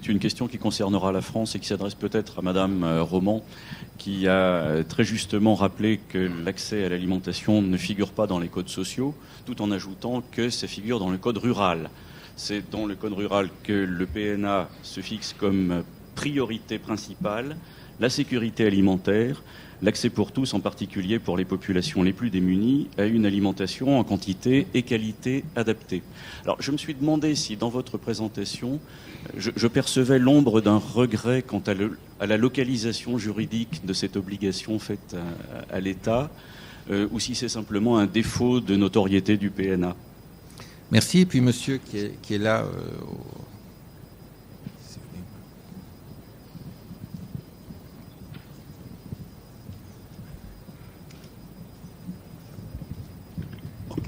c'est une question qui concernera la France et qui s'adresse peut-être à Madame Roman, qui a très justement rappelé que l'accès à l'alimentation ne figure pas dans les codes sociaux, tout en ajoutant que ça figure dans le code rural. C'est dans le code rural que le PNA se fixe comme priorité principale la sécurité alimentaire, l'accès pour tous, en particulier pour les populations les plus démunies, à une alimentation en quantité et qualité adaptée. Alors, je me suis demandé si, dans votre présentation, je percevais l'ombre d'un regret quant à la localisation juridique de cette obligation faite à l'État, ou si c'est simplement un défaut de notoriété du PNA. Merci. Et puis, monsieur qui est là...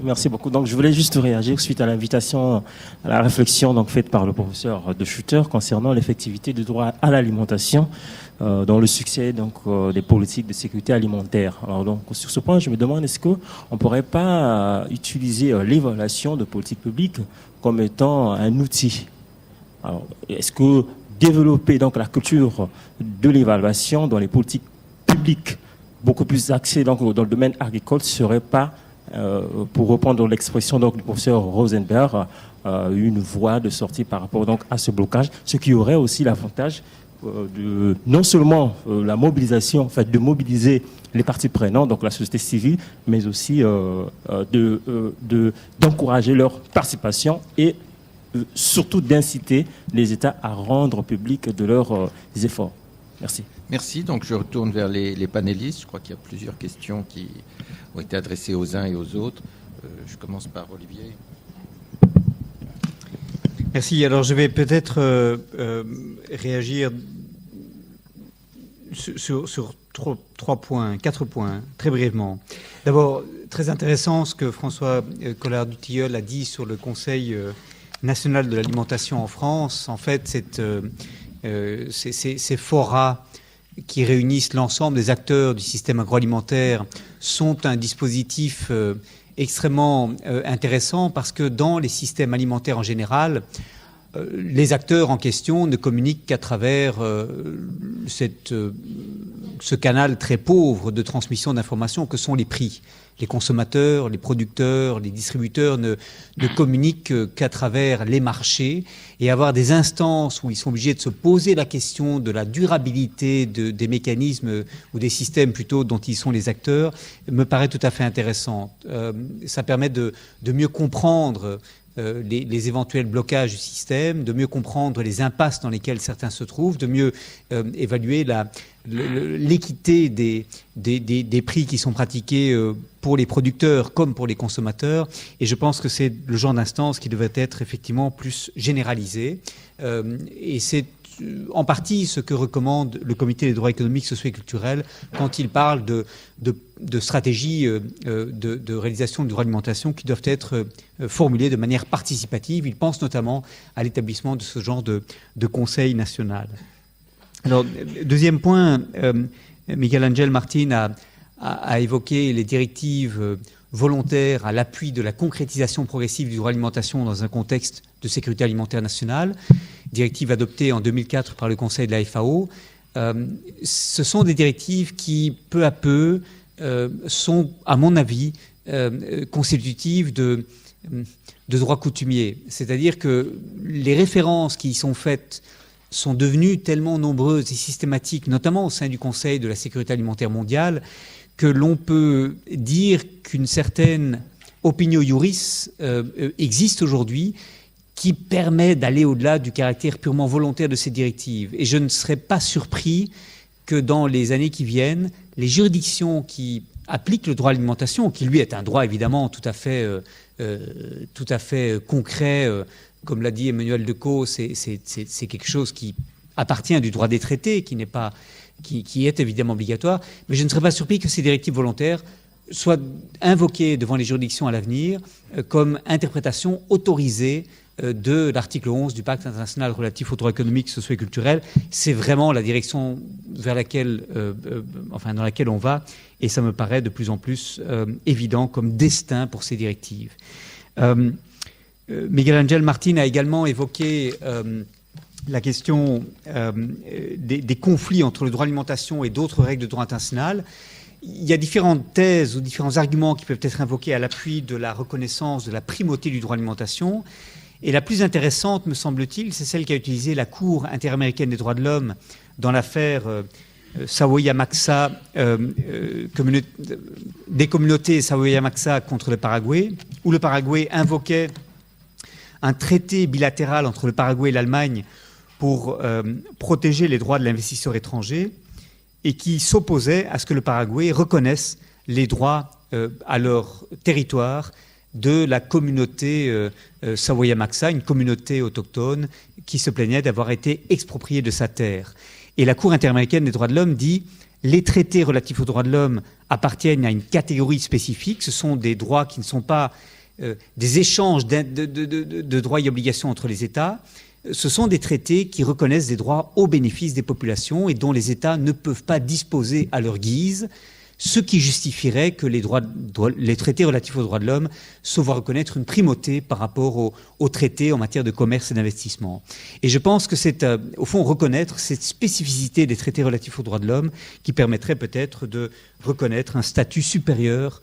Merci beaucoup. Donc, je voulais juste réagir suite à l'invitation, à la réflexion donc faite par le professeur de Schutter concernant l'effectivité du droit à l'alimentation dans le succès donc des politiques de sécurité alimentaire. Alors donc, sur ce point, je me demande est-ce qu'on ne pourrait pas utiliser l'évaluation de politique publique comme étant un outil. Alors, est-ce que développer donc la culture de l'évaluation dans les politiques publiques beaucoup plus axées donc dans le domaine agricole serait pas pour reprendre l'expression donc du professeur Rosenberg, une voie de sortie par rapport donc à ce blocage, ce qui aurait aussi l'avantage de non seulement la mobilisation, en fait, de mobiliser les parties prenantes, donc la société civile, mais aussi d'encourager leur participation et surtout d'inciter les États à rendre public de leurs efforts. Merci. Merci. Donc je retourne vers les panélistes. Je crois qu'il y a plusieurs questions qui ont été adressées aux uns et aux autres. Je commence par Olivier. Merci. Alors je vais peut-être réagir sur quatre points, très brièvement. D'abord, très intéressant ce que François Collard-Dutilleul a dit sur le Conseil national de l'alimentation en France. En fait, ces forats qui réunissent l'ensemble des acteurs du système agroalimentaire sont un dispositif extrêmement intéressant parce que dans les systèmes alimentaires en général, les acteurs en question ne communiquent qu'à travers ce canal très pauvre de transmission d'informations que sont les prix. Les consommateurs, les producteurs, les distributeurs ne communiquent qu'à travers les marchés, et avoir des instances où ils sont obligés de se poser la question de la durabilité des mécanismes ou des systèmes plutôt dont ils sont les acteurs me paraît tout à fait intéressant. Ça permet de mieux comprendre les éventuels blocages du système, de mieux comprendre les impasses dans lesquelles certains se trouvent, de mieux évaluer l'équité des prix qui sont pratiqués pour les producteurs comme pour les consommateurs. Et je pense que c'est le genre d'instance qui devrait être effectivement plus généralisé. Et c'est en partie ce que recommande le Comité des droits économiques, sociaux et culturels quand il parle de stratégies de réalisation du droit à l'alimentation qui doivent être formulées de manière participative. Il pense notamment à l'établissement de ce genre de conseil national. Alors, deuxième point, Miguel Ángel Martín a évoqué les directives volontaires à l'appui de la concrétisation progressive du droit à l'alimentation dans un contexte de sécurité alimentaire nationale, directive adoptée en 2004 par le Conseil de la FAO. Ce sont des directives qui, peu à peu, sont, à mon avis, constitutives de droit coutumier. C'est-à-dire que les références qui y sont faites sont devenues tellement nombreuses et systématiques, notamment au sein du Conseil de la sécurité alimentaire mondiale, que l'on peut dire qu'une certaine opinio iuris existe aujourd'hui qui permet d'aller au-delà du caractère purement volontaire de ces directives. Et je ne serais pas surpris que dans les années qui viennent, les juridictions qui appliquent le droit à l'alimentation, qui lui est un droit évidemment tout à fait concret, comme l'a dit Emmanuel Decaux, c'est quelque chose qui appartient du droit des traités, qui est évidemment obligatoire, mais je ne serais pas surpris que ces directives volontaires soient invoquées devant les juridictions à l'avenir comme interprétation autorisée de l'article 11 du Pacte international relatif aux droits économiques, sociaux et culturels. C'est vraiment la direction vers laquelle, dans laquelle on va, et ça me paraît de plus en plus évident comme destin pour ces directives. Miguel Ángel Martín a également évoqué la question des conflits entre le droit à l'alimentation et d'autres règles de droit international, il y a différentes thèses ou différents arguments qui peuvent être invoqués à l'appui de la reconnaissance de la primauté du droit à l'alimentation. Et la plus intéressante, me semble-t-il, c'est celle qu'a utilisée la Cour interaméricaine des droits de l'homme dans l'affaire Sawoya-Maxa, des communautés Sawoya-Maxa contre le Paraguay, où le Paraguay invoquait un traité bilatéral entre le Paraguay et l'Allemagne pour protéger les droits de l'investisseur étranger et qui s'opposait à ce que le Paraguay reconnaisse les droits à leur territoire de la communauté Sawoya-Maxa, une communauté autochtone qui se plaignait d'avoir été expropriée de sa terre. Et la Cour interaméricaine des droits de l'homme dit les traités relatifs aux droits de l'homme appartiennent à une catégorie spécifique, ce sont des droits qui ne sont pas des échanges de droits et obligations entre les États. Ce sont des traités qui reconnaissent des droits au bénéfice des populations et dont les États ne peuvent pas disposer à leur guise, ce qui justifierait que les traités relatifs aux droits de l'homme se voient reconnaître une primauté par rapport aux traités en matière de commerce et d'investissement. Et je pense que c'est, au fond, reconnaître cette spécificité des traités relatifs aux droits de l'homme qui permettrait peut-être de reconnaître un statut supérieur,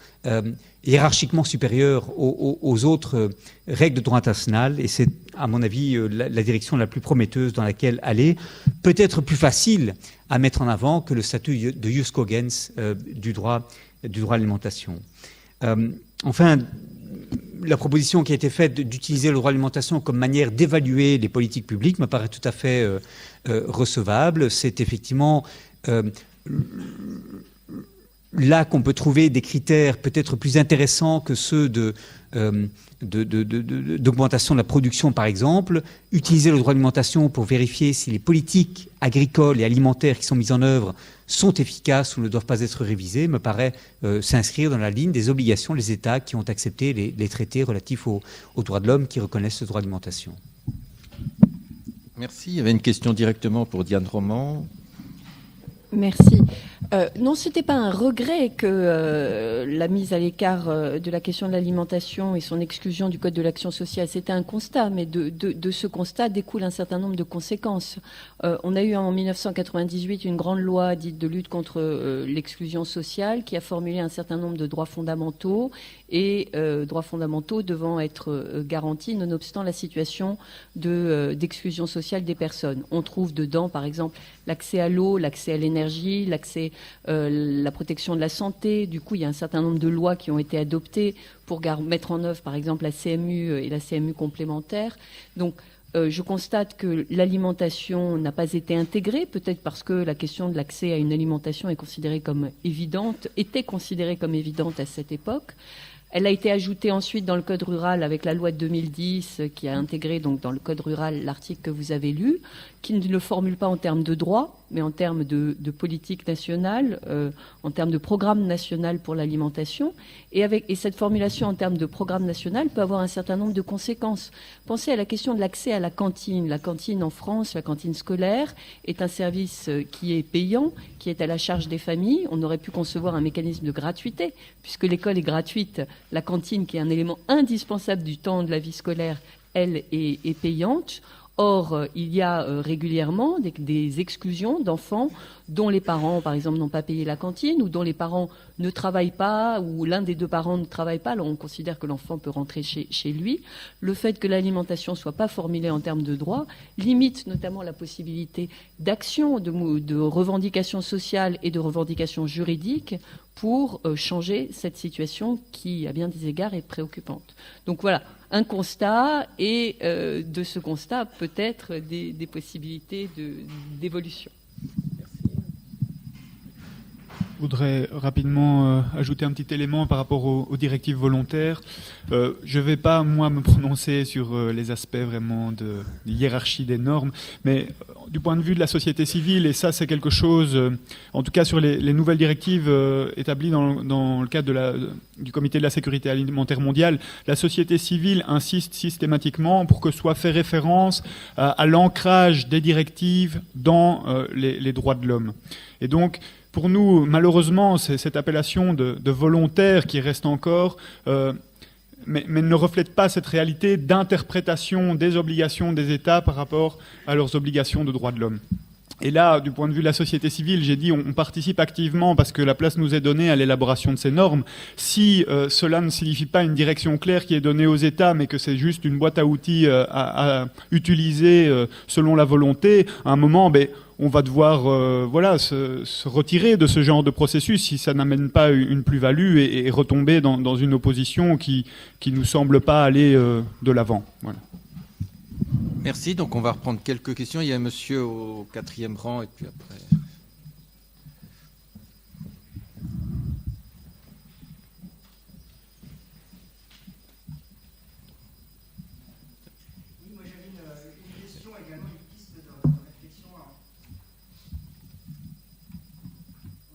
hiérarchiquement supérieur aux autres règles de droit international. Et c'est, à mon avis, la direction la plus prometteuse dans laquelle aller. Peut-être plus facile à mettre en avant que le statut de jus cogens du droit à l'alimentation. Enfin, la proposition qui a été faite d'utiliser le droit à l'alimentation comme manière d'évaluer les politiques publiques me paraît tout à fait recevable. C'est effectivement là qu'on peut trouver des critères peut-être plus intéressants que ceux d'augmentation de la production, par exemple. Utiliser le droit à l'alimentation pour vérifier si les politiques agricoles et alimentaires qui sont mises en œuvre sont efficaces ou ne doivent pas être révisées me paraît s'inscrire dans la ligne des obligations des États qui ont accepté les traités relatifs aux droits de l'homme qui reconnaissent le droit à l'alimentation. Merci. Il y avait une question directement pour Diane Roman. Merci. Non, ce n'était pas un regret que la mise à l'écart de la question de l'alimentation et son exclusion du Code de l'action sociale, c'était un constat, mais de ce constat découle un certain nombre de conséquences. On a eu en 1998 une grande loi dite de lutte contre l'exclusion sociale qui a formulé un certain nombre de droits fondamentaux et droits fondamentaux devant être garantis nonobstant la situation d'exclusion sociale des personnes. On trouve dedans, par exemple, l'accès à l'eau, l'accès à l'énergie, l'accès, la protection de la santé. Du coup, il y a un certain nombre de lois qui ont été adoptées pour mettre en œuvre, par exemple, la CMU et la CMU complémentaire. Donc, je constate que l'alimentation n'a pas été intégrée, peut-être parce que la question de l'accès à une alimentation est considérée comme évidente, était considérée comme évidente à cette époque. Elle a été ajoutée ensuite dans le Code rural avec la loi de 2010 qui a intégré donc dans le Code rural l'article que vous avez lu, qui ne le formule pas en termes de droit, mais en termes de politique nationale, en termes de programme national pour l'alimentation. Et cette formulation en termes de programme national peut avoir un certain nombre de conséquences. Pensez à la question de l'accès à la cantine. La cantine en France, la cantine scolaire, est un service qui est payant, qui est à la charge des familles. On aurait pu concevoir un mécanisme de gratuité, puisque l'école est gratuite. La cantine, qui est un élément indispensable du temps de la vie scolaire, elle est payante. Or, il y a régulièrement des exclusions d'enfants dont les parents, par exemple, n'ont pas payé la cantine ou dont les parents ne travaillent pas ou l'un des deux parents ne travaille pas. Alors, on considère que l'enfant peut rentrer chez lui. Le fait que l'alimentation ne soit pas formulée en termes de droit limite notamment la possibilité d'action, de revendications sociales et de revendications juridiques pour changer cette situation qui, à bien des égards, est préoccupante. Donc voilà, un constat et de ce constat, peut-être des possibilités d'évolution. Je voudrais rapidement ajouter un petit élément par rapport aux directives volontaires. Je ne vais pas, moi, me prononcer sur les aspects vraiment de hiérarchie des normes, mais du point de vue de la société civile, et ça c'est quelque chose, en tout cas sur les nouvelles directives établies dans le cadre du Comité de la sécurité alimentaire mondiale, la société civile insiste systématiquement pour que soit fait référence à l'ancrage des directives dans les droits de l'homme. Et donc, pour nous, malheureusement, c'est cette appellation de volontaire qui reste encore mais ne reflète pas cette réalité d'interprétation des obligations des États par rapport à leurs obligations de droits de l'homme. Et là, du point de vue de la société civile, j'ai dit on participe activement parce que la place nous est donnée à l'élaboration de ces normes. Si cela ne signifie pas une direction claire qui est donnée aux États, mais que c'est juste une boîte à outils à utiliser selon la volonté, à un moment, on va devoir se retirer de ce genre de processus si ça n'amène pas une plus-value et retomber dans une opposition qui nous semble pas aller de l'avant. Voilà. Merci. Donc, on va reprendre quelques questions. Il y a un monsieur au 4e rang et puis après. Oui, moi j'avais une question également, une piste de réflexion.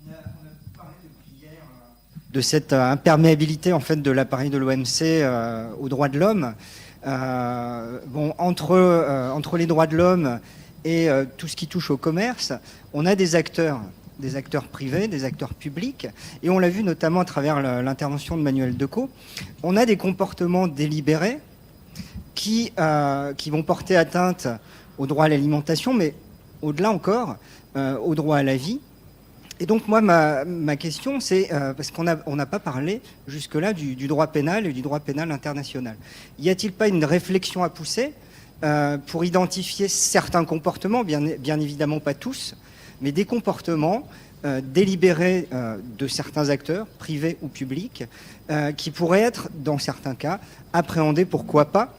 On a beaucoup parlé depuis hier de cette imperméabilité en fait de l'appareil de l'OMC aux droits de l'homme. Entre les droits de l'homme et tout ce qui touche au commerce, on a des acteurs privés, des acteurs publics, et on l'a vu notamment à travers l'intervention de Manuel Decaux, on a des comportements délibérés qui vont porter atteinte au droit à l'alimentation, mais au-delà encore, au droit à la vie. Et donc moi, ma question, c'est, parce qu'on n'a pas parlé jusque-là du droit pénal et du droit pénal international. Y a-t-il pas une réflexion à pousser pour identifier certains comportements, bien évidemment pas tous, mais des comportements délibérés de certains acteurs, privés ou publics, qui pourraient être, dans certains cas, appréhendés, pourquoi pas,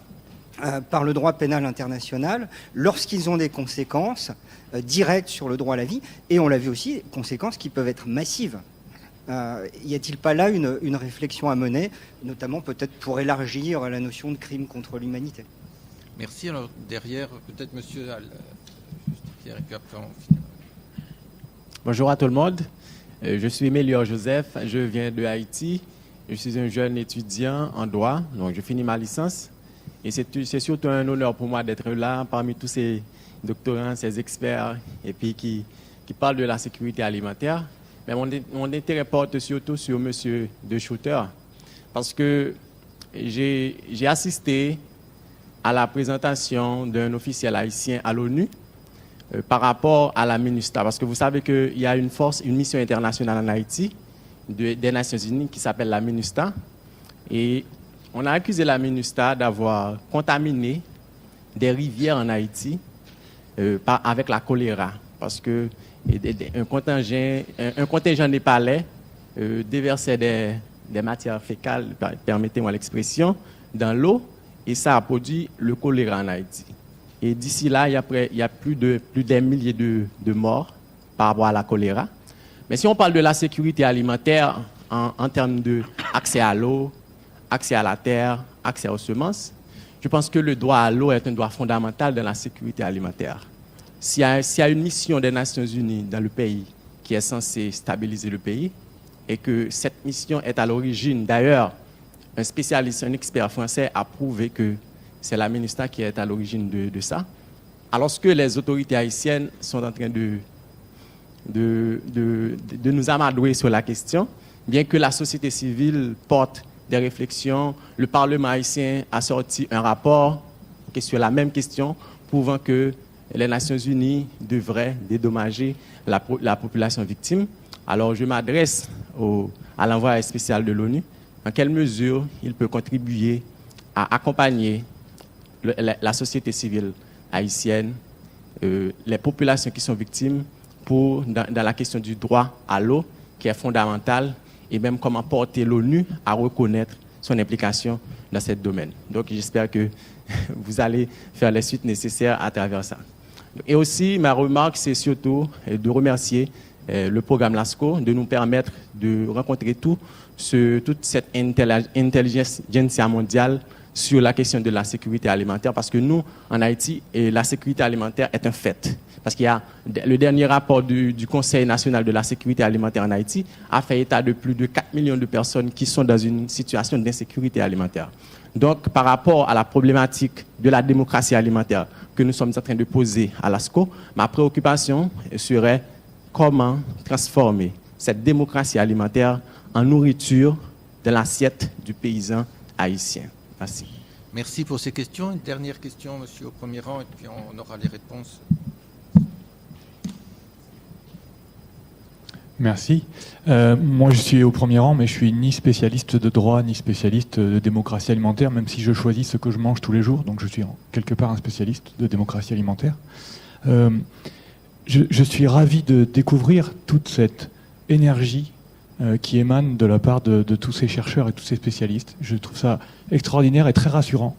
par le droit pénal international lorsqu'ils ont des conséquences directes sur le droit à la vie, et on l'a vu aussi, conséquences qui peuvent être massives. Y a-t-il pas là une réflexion à mener, notamment peut-être pour élargir la notion de crime contre l'humanité? Merci. Alors derrière, peut-être monsieur Pierre, et puis après on finira. Bonjour à tout le monde. Je suis Mélior Joseph, je viens de Haïti. Je suis un jeune étudiant en droit, donc je finis ma licence. Et c'est surtout un honneur pour moi d'être là parmi tous ces doctorants, ces experts, et puis qui parlent de la sécurité alimentaire. Mais mon intérêt porte surtout sur M. De Schutter, parce que j'ai assisté à la présentation d'un officiel haïtien à l'ONU par rapport à la MINUSTAH. Parce que vous savez qu'il y a une mission internationale en Haïti des Nations Unies qui s'appelle la MINUSTAH. Et on a accusé la MINUSTAH d'avoir contaminé des rivières en Haïti avec la choléra, parce que un contingent népalais déversait des matières fécales, permettez-moi l'expression, dans l'eau, et ça a produit le choléra en Haïti. Et d'ici là, il y a plus d'un millier de morts par rapport à la choléra. Mais si on parle de la sécurité alimentaire en termes d'accès à l'eau, accès à la terre, accès aux semences, je pense que le droit à l'eau est un droit fondamental dans la sécurité alimentaire. S'il y a une mission des Nations Unies dans le pays qui est censée stabiliser le pays, et que cette mission est à l'origine, d'ailleurs, un spécialiste, un expert français a prouvé que c'est la MINUSTAH qui est à l'origine de ça, alors que les autorités haïtiennes sont en train de nous amadouer sur la question, bien que la société civile porte des réflexions. Le Parlement haïtien a sorti un rapport sur la même question, prouvant que les Nations Unies devraient dédommager la population victime. Alors je m'adresse à l'envoyé spécial de l'ONU. En quelle mesure il peut contribuer à accompagner la société civile haïtienne, les populations qui sont victimes, dans la question du droit à l'eau, qui est fondamental, et même comment porter l'ONU à reconnaître son implication dans ce domaine. Donc j'espère que vous allez faire les suites nécessaires à travers ça. Et aussi, ma remarque, c'est surtout de remercier le programme LASCO de nous permettre de rencontrer toute cette intelligence mondiale sur la question de la sécurité alimentaire, parce que nous, en Haïti, la sécurité alimentaire est un fait. Parce qu'il y a le dernier rapport du Conseil national de la sécurité alimentaire en Haïti a fait état de plus de 4 millions de personnes qui sont dans une situation d'insécurité alimentaire. Donc, par rapport à la problématique de la démocratie alimentaire que nous sommes en train de poser à l'ASCO, ma préoccupation serait comment transformer cette démocratie alimentaire en nourriture de l'assiette du paysan haïtiens. Merci. Merci pour ces questions. Une dernière question, monsieur, au premier rang, et puis on aura les réponses. Merci. Moi, je suis au premier rang, mais je suis ni spécialiste de droit, ni spécialiste de démocratie alimentaire, même si je choisis ce que je mange tous les jours. Donc, je suis quelque part un spécialiste de démocratie alimentaire. Je suis ravi de découvrir toute cette énergie qui émane de la part de tous ces chercheurs et tous ces spécialistes. Je trouve ça extraordinaire et très rassurant.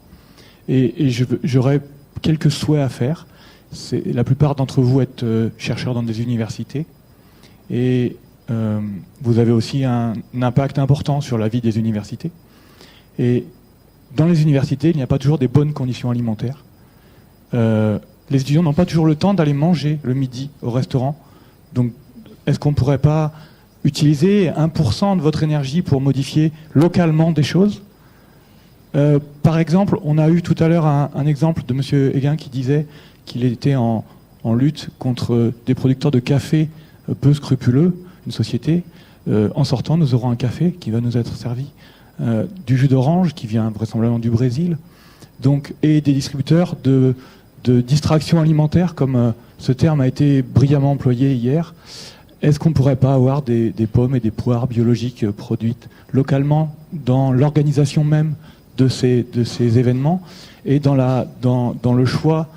Et j'aurais quelques souhaits à faire. La plupart d'entre vous êtes chercheurs dans des universités. Et vous avez aussi un impact important sur la vie des universités. Et dans les universités, il n'y a pas toujours des bonnes conditions alimentaires. Les étudiants n'ont pas toujours le temps d'aller manger le midi au restaurant. Donc, est-ce qu'on ne pourrait pas utiliser 1% de votre énergie pour modifier localement des choses ? Par exemple, on a eu tout à l'heure un exemple de M. Héguin qui disait qu'il était en lutte contre des producteurs de café peu scrupuleux, une société. En sortant, nous aurons un café qui va nous être servi, du jus d'orange qui vient vraisemblablement du Brésil, donc, et des distributeurs de distraction alimentaire, comme ce terme a été brillamment employé hier. Est-ce qu'on ne pourrait pas avoir des pommes et des poires biologiques produites localement dans l'organisation même de ces événements et dans le choix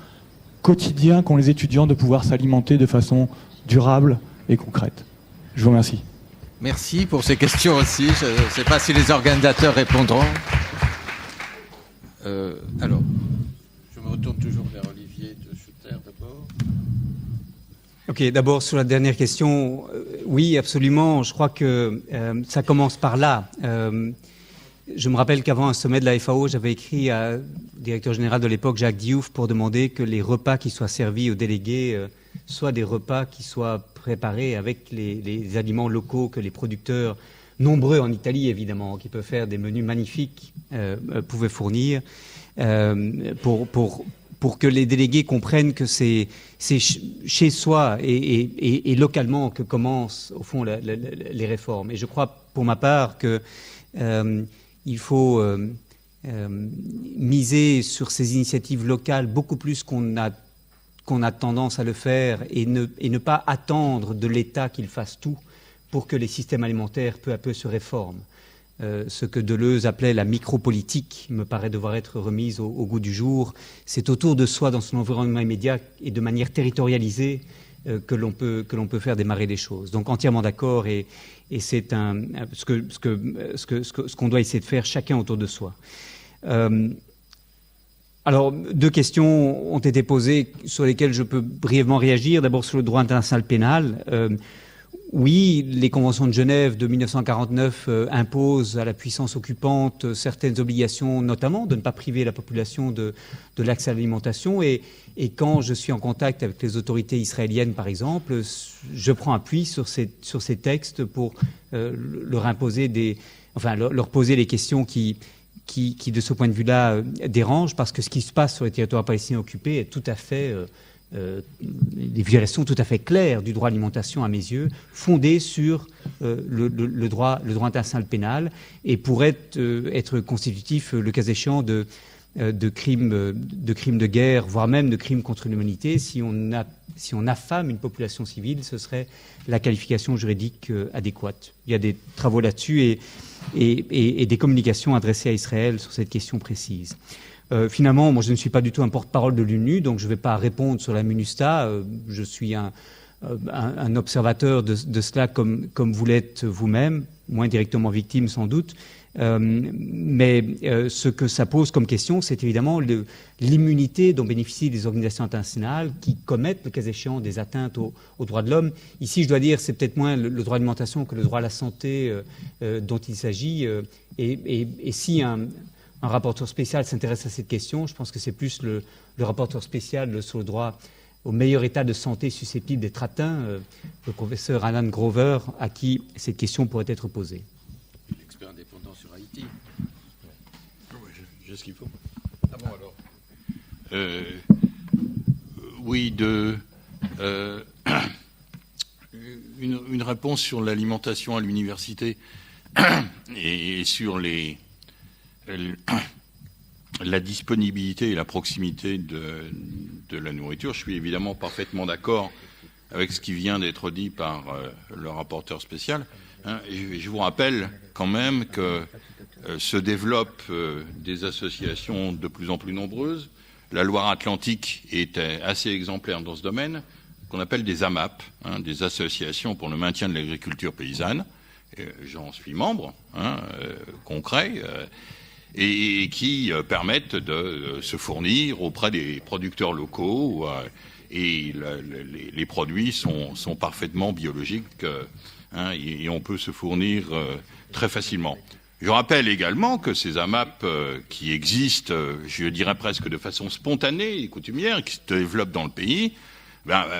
quotidien qu'ont les étudiants de pouvoir s'alimenter de façon durable et concrète? Je vous remercie. Merci pour ces questions aussi. Je ne sais pas si les organisateurs répondront. Alors, je me retourne toujours vers Olivier de Schutter d'abord. Ok, d'abord sur la dernière question, oui, absolument. Je crois que ça commence par là. Je me rappelle qu'avant un sommet de la FAO, j'avais écrit au directeur général de l'époque, Jacques Diouf, pour demander que les repas qui soient servis aux délégués soient des repas qui soient préparés avec les aliments locaux que les producteurs, nombreux en Italie évidemment, qui peuvent faire des menus magnifiques, pouvaient fournir, pour que les délégués comprennent que c'est chez soi et localement que commencent au fond les réformes. Et je crois pour ma part que il faut miser sur ces initiatives locales beaucoup plus qu'on a tendance à le faire et ne pas attendre de l'État qu'il fasse tout pour que les systèmes alimentaires peu à peu se réforment. Ce que Deleuze appelait la micropolitique me paraît devoir être remise au goût du jour. C'est autour de soi, dans son environnement immédiat et de manière territorialisée, que l'on peut faire démarrer des choses. Donc entièrement d'accord, et c'est ce qu'on doit essayer de faire chacun autour de soi. Alors, deux questions ont été posées sur lesquelles je peux brièvement réagir. D'abord sur le droit international pénal. Oui, les conventions de Genève de 1949 imposent à la puissance occupante certaines obligations, notamment de ne pas priver la population de l'accès à l'alimentation. Et quand je suis en contact avec les autorités israéliennes, par exemple, je prends appui sur ces textes pour leur imposer leur poser les questions qui, de ce point de vue-là, dérangent, parce que ce qui se passe sur les territoires palestiniens occupés est tout à fait... des violations tout à fait claires du droit à l'alimentation à mes yeux, fondées sur le droit international pénal, et pourrait être constitutif, le cas échéant, de crimes de guerre, voire même de crimes contre l'humanité. Si on affame une population civile, ce serait la qualification juridique adéquate. Il y a des travaux là-dessus et des communications adressées à Israël sur cette question précise. Finalement, moi je ne suis pas du tout un porte-parole de l'ONU, donc je ne vais pas répondre sur la MINUSTAH. Je suis un observateur de cela comme vous l'êtes vous-même, moins directement victime sans doute. Mais ce que ça pose comme question, c'est évidemment l'immunité dont bénéficient les organisations internationales qui commettent, le cas échéant, des atteintes aux droits de l'homme. Ici, je dois dire, c'est peut-être moins le droit à l'alimentation que le droit à la santé dont il s'agit. Et si un rapporteur spécial s'intéresse à cette question, je pense que c'est plus le rapporteur spécial sur le droit au meilleur état de santé susceptible d'être atteint, le professeur Alan Grover, à qui cette question pourrait être posée. L'expert indépendant sur Haïti. J'ai ce qu'il faut. Ah bon alors Oui, une réponse sur l'alimentation à l'université et sur les la disponibilité et la proximité de la nourriture, je suis évidemment parfaitement d'accord avec ce qui vient d'être dit par le rapporteur spécial. Je vous rappelle quand même que se développent des associations de plus en plus nombreuses. La Loire-Atlantique est assez exemplaire dans ce domaine, qu'on appelle des AMAP, des associations pour le maintien de l'agriculture paysanne. J'en suis membre, concret, et qui permettent de se fournir auprès des producteurs locaux. Et les produits sont parfaitement biologiques, et on peut se fournir très facilement. Je rappelle également que ces AMAP qui existent, je dirais presque de façon spontanée et coutumière, qui se développent dans le pays,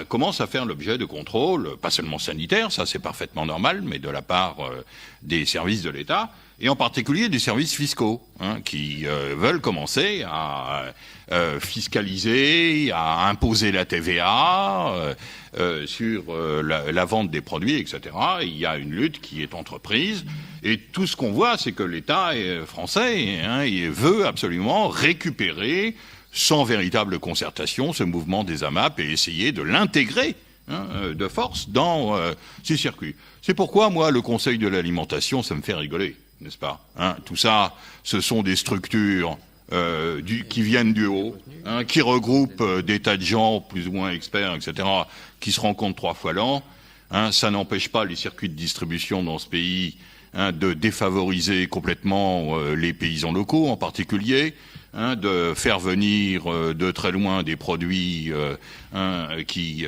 commencent à faire l'objet de contrôles, pas seulement sanitaires, ça c'est parfaitement normal, mais de la part des services de l'État, et en particulier des services fiscaux, qui veulent commencer à fiscaliser, à imposer la TVA sur la vente des produits, etc. Et il y a une lutte qui est entreprise, et tout ce qu'on voit, c'est que l'État français il veut absolument récupérer sans véritable concertation ce mouvement des AMAP et essayer de l'intégrer de force dans ces circuits. C'est pourquoi, moi, le Conseil de l'alimentation, ça me fait rigoler, n'est-ce pas, tout ça, ce sont des structures qui viennent du haut, qui regroupent des tas de gens plus ou moins experts, etc., qui se rencontrent 3 fois l'an. Ça n'empêche pas les circuits de distribution dans ce pays de défavoriser complètement les paysans locaux en particulier, de faire venir de très loin des produits qui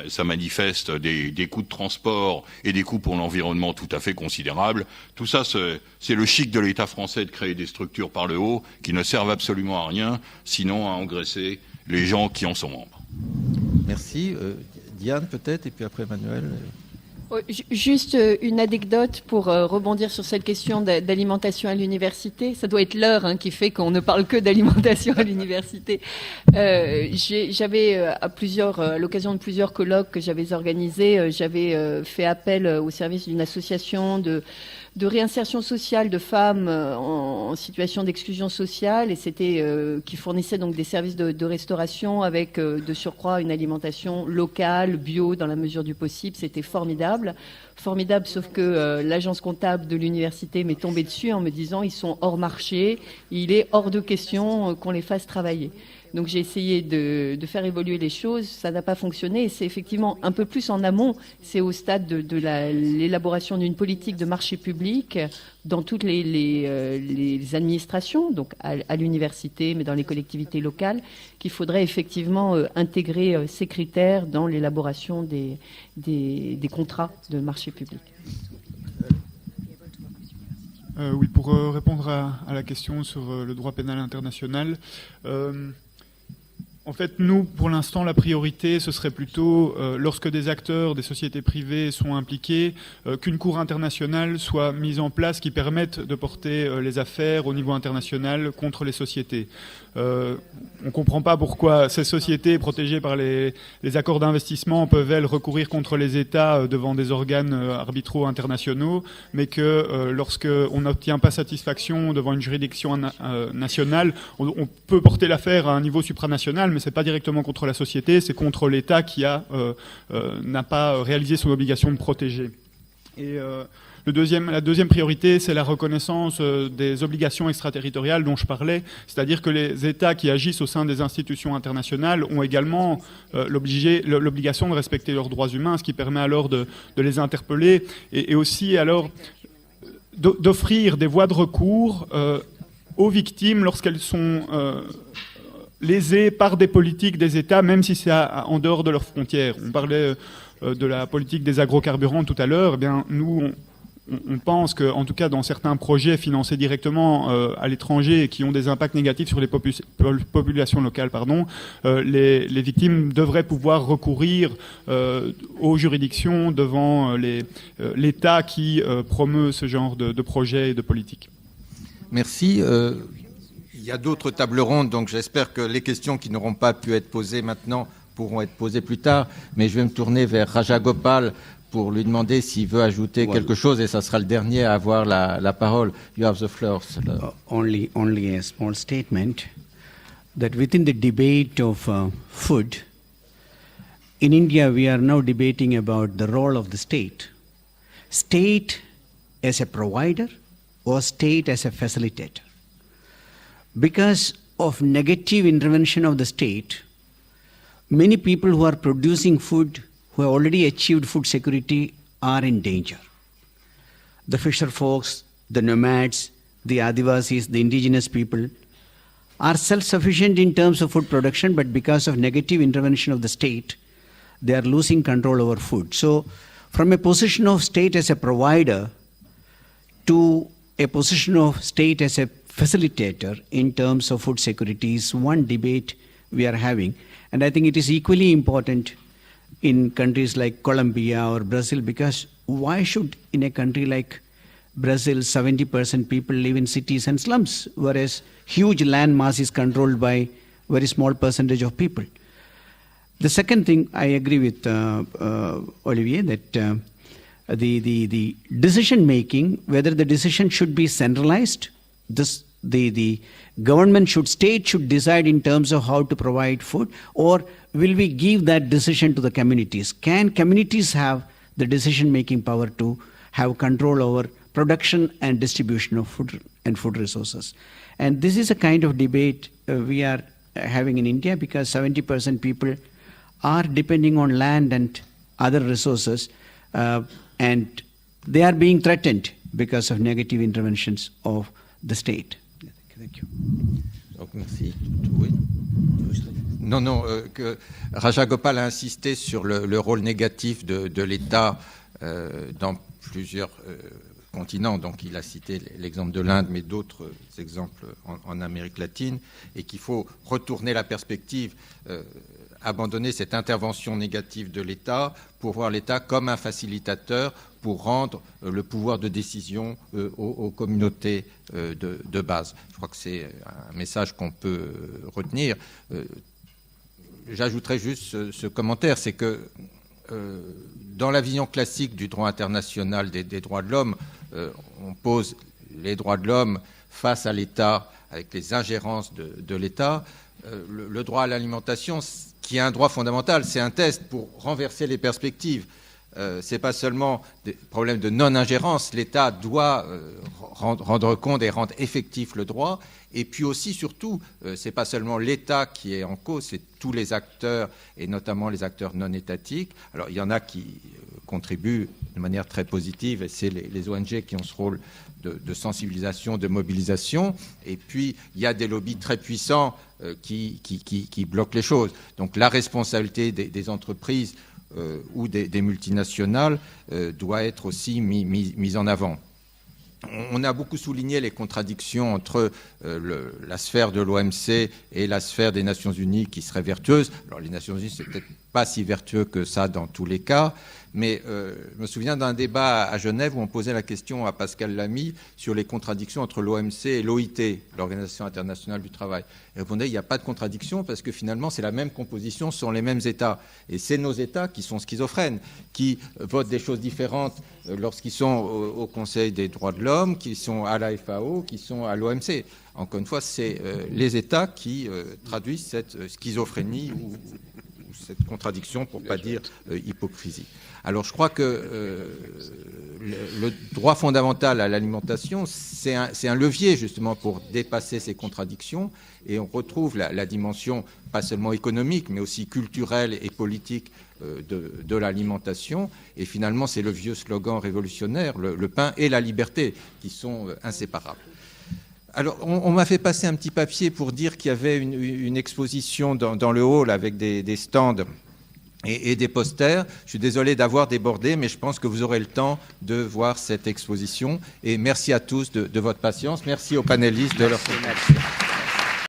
ça manifeste des coûts de transport et des coûts pour l'environnement tout à fait considérables. Tout ça, c'est le chic de l'État français de créer des structures par le haut qui ne servent absolument à rien, sinon à engraisser les gens qui en sont membres. Merci. Diane peut-être, et puis après Manuel. Juste une anecdote pour rebondir sur cette question d'alimentation à l'université. Ça doit être l'heure qui fait qu'on ne parle que d'alimentation à l'université. J'avais à l'occasion de plusieurs colloques que j'avais organisés, j'avais fait appel au service d'une association de réinsertion sociale de femmes en situation d'exclusion sociale, et c'était qui fournissait donc des services de restauration avec de surcroît une alimentation locale, bio dans la mesure du possible. C'était formidable, sauf que l'agence comptable de l'université m'est tombée dessus en me disant ils sont hors marché, il est hors de question qu'on les fasse travailler. Donc j'ai essayé de faire évoluer les choses, ça n'a pas fonctionné, et c'est effectivement un peu plus en amont, c'est au stade de l'élaboration d'une politique de marché public dans toutes les administrations, donc à l'université, mais dans les collectivités locales, qu'il faudrait effectivement intégrer ces critères dans l'élaboration des contrats de marché public. Oui, pour répondre à la question sur le droit pénal international, en fait, nous, pour l'instant, la priorité, ce serait plutôt, lorsque des acteurs, des sociétés privées sont impliqués, qu'une cour internationale soit mise en place qui permette de porter les affaires au niveau international contre les sociétés. On ne comprend pas pourquoi ces sociétés protégées par les accords d'investissement peuvent, elles, recourir contre les États devant des organes arbitraux internationaux, mais que lorsqu'on n'obtient pas satisfaction devant une juridiction nationale, on peut porter l'affaire à un niveau supranational, mais c'est pas directement contre la société, c'est contre l'État qui n'a pas réalisé son obligation de protéger. Et la deuxième priorité, c'est la reconnaissance des obligations extraterritoriales dont je parlais, c'est-à-dire que les États qui agissent au sein des institutions internationales ont également l'obligation de respecter leurs droits humains, ce qui permet alors de les interpeller et aussi alors d'offrir des voies de recours aux victimes lorsqu'elles sont lésées par des politiques des États, même si c'est en dehors de leurs frontières. On parlait de la politique des agrocarburants tout à l'heure. Eh bien, nous, on pense que, en tout cas, dans certains projets financés directement à l'étranger et qui ont des impacts négatifs sur les populations locales, les victimes devraient pouvoir recourir aux juridictions devant l'État qui promeut ce genre de projets et de politiques. Merci. Il y a d'autres tables rondes, donc j'espère que les questions qui n'auront pas pu être posées maintenant pourront être posées plus tard. Mais je vais me tourner vers Raja Gopal pour lui demander s'il veut ajouter quelque chose, et ça sera le dernier à avoir la parole. You have the floor. Only a small statement that within the debate of food, in India we are now debating about the role of the state. State as a provider or state as a facilitator. Because of negative intervention of the state, many people who are producing food, who have already achieved food security, are in danger. The fisher folks, the nomads, the Adivasis, the indigenous people are self-sufficient in terms of food production, but because of negative intervention of the state, they are losing control over food. So from a position of state as a provider to a position of state as a facilitator in terms of food security is one debate we are having. And I think it is equally important in countries like Colombia or Brazil, because why should in a country like Brazil 70% people live in cities and slums, whereas huge land mass is controlled by very small percentage of people? The second thing, I agree with Olivier, that the decision making, whether the decision should be centralized, the government state should decide in terms of how to provide food, or will we give that decision to the communities? Can communities have the decision making power to have control over production and distribution of food and food resources? And this is a kind of debate we are having in India, because 70% people are depending on land and other resources, and they are being threatened because of negative interventions of the state. Thank you. Donc, merci. Oui. Non, que Rajagopal a insisté sur le rôle négatif de l'État dans plusieurs continents. Donc, il a cité l'exemple de l'Inde, mais d'autres exemples en Amérique latine, et qu'il faut retourner la perspective, abandonner cette intervention négative de l'État pour voir l'État comme un facilitateur pour rendre le pouvoir de décision aux communautés de base. Je crois que c'est un message qu'on peut retenir. J'ajouterais juste ce commentaire, c'est que dans la vision classique du droit international des droits de l'homme, on pose les droits de l'homme face à l'État, avec les ingérences de l'État. Le droit à l'alimentation, qui est un droit fondamental, c'est un test pour renverser les perspectives. Ce n'est pas seulement des problèmes de non-ingérence, l'État doit rendre compte et rendre effectif le droit. Et puis aussi, surtout, ce n'est pas seulement l'État qui est en cause, c'est tous les acteurs, et notamment les acteurs non étatiques. Alors, il y en a qui contribuent de manière très positive, et c'est les ONG qui ont ce rôle de sensibilisation, de mobilisation. Et puis, il y a des lobbies très puissants qui bloquent les choses. Donc, la responsabilité des entreprises ou des multinationales doit être aussi mise en avant. On a beaucoup souligné les contradictions entre la sphère de l'OMC et la sphère des Nations Unies qui serait vertueuse. Alors les Nations Unies, c'est peut-être pas si vertueux que ça dans tous les cas, mais je me souviens d'un débat à Genève où on posait la question à Pascal Lamy sur les contradictions entre l'OMC et l'OIT, l'Organisation internationale du travail. Il répondait, il n'y a pas de contradiction parce que finalement c'est la même composition, ce sont les mêmes États. Et c'est nos États qui sont schizophrènes, qui votent des choses différentes lorsqu'ils sont au Conseil des droits de l'homme, qui sont à la FAO, qui sont à l'OMC. Encore une fois, c'est les États qui traduisent cette schizophrénie ou cette contradiction, pour ne pas dire hypocrisie. Alors je crois que le droit fondamental à l'alimentation, c'est un levier justement pour dépasser ces contradictions, et on retrouve la dimension pas seulement économique, mais aussi culturelle et politique de l'alimentation. Et finalement, c'est le vieux slogan révolutionnaire, le pain et la liberté, qui sont inséparables. Alors, on m'a fait passer un petit papier pour dire qu'il y avait une exposition dans le hall avec des stands et des posters. Je suis désolé d'avoir débordé, mais je pense que vous aurez le temps de voir cette exposition. Et merci à tous de votre patience. Merci aux panélistes de leur contribution.